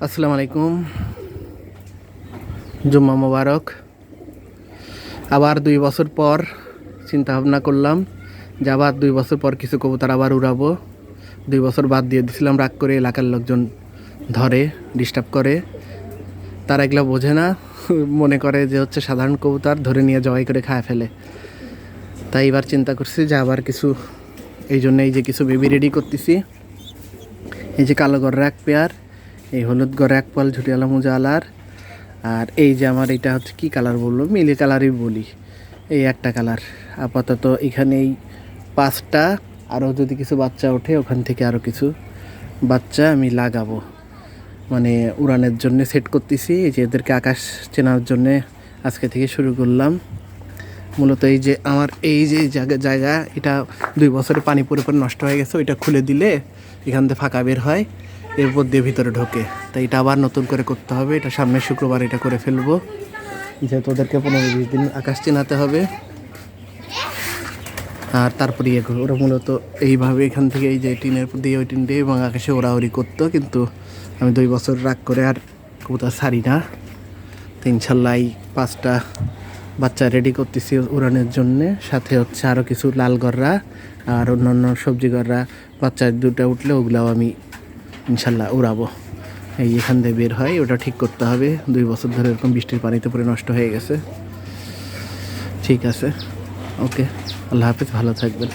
আসসালামু আলাইকুম, জুম্মা মোবারক। আবার 2 বছর পর চিন্তা ভাবনা করলাম যে আবার 2 বছর পর কিছু কবুতর আবার উড়াবো। 2 বছর বাদ দিয়ে দিছিলাম, রাগ করে এলাকার লোকজন ধরে ডিস্টার্ব করে। তারা এগুলো বোঝে না, মনে করে যে হচ্ছে সাধারণ কবুতর, ধরে নিয়ে জবাই করে খায় ফেলে। তাই এবার চিন্তা করছি যে আবার কিছু, এই জন্য এই যে কিছু বেবি রেডি করতেছি। এই যে কালো গররা এক পেয়ার, এই হলুদ গড়ে এক পাল ঝুটিয়ালা মোজা আলার, আর এই যে আমার এটা হচ্ছে কী কালার বলবো, মিলি কালারই বলি। এই একটা কালার আপাতত এখানে এই 5টা, আরও যদি কিছু বাচ্চা ওঠে ওখান থেকে আরও কিছু বাচ্চা আমি লাগাবো, মানে উড়ানের জন্য সেট করতেছি। এই যে এদেরকে আকাশ চেনার জন্যে আজকে থেকে শুরু করলাম। মূলত এই যে আমার এই যে জায়গা এটা 2 বছরে পানি পরে পরে নষ্ট হয়ে গেছে, ওইটা খুলে দিলে এখান থেকে ফাঁকা বের হয়, এরপর দিয়ে ভিতরে ঢোকে। তাই এটা আবার নতুন করে করতে হবে। এটা সামনের শুক্রবার এটা করে ফেলবো, যেহেতু ওদেরকে 15-20 দিন আকাশ চেনাতে হবে। আর তারপরে ইয়ে করবো। ওরা মূলত এইভাবে এখান থেকে এই যে টিনের দিয়ে ওই টিন দিয়ে এবং আকাশে ওড়াউড়ি করতো, কিন্তু আমি 2 বছর রাগ করে আর কবুতর ছাড়ি না। তো ইনশাল্লাহ এই 5টা বাচ্চা রেডি করতেছি উড়ানের জন্যে। সাথে হচ্ছে আরও কিছু লাল গররা আর অন্যান্য সবজি গররা বাচ্চা 2টা উঠলে ওগুলাও আমি ইনশাল্লাহ উড়াবো। এই এখান দিয়ে বের হয়, ওটা ঠিক করতে হবে। 2 বছর ধরে এরকম বৃষ্টির পানিতে পরে নষ্ট হয়ে গেছে। ঠিক আছে, ওকে, আল্লাহ হাফিজ, ভালো থাকবেন।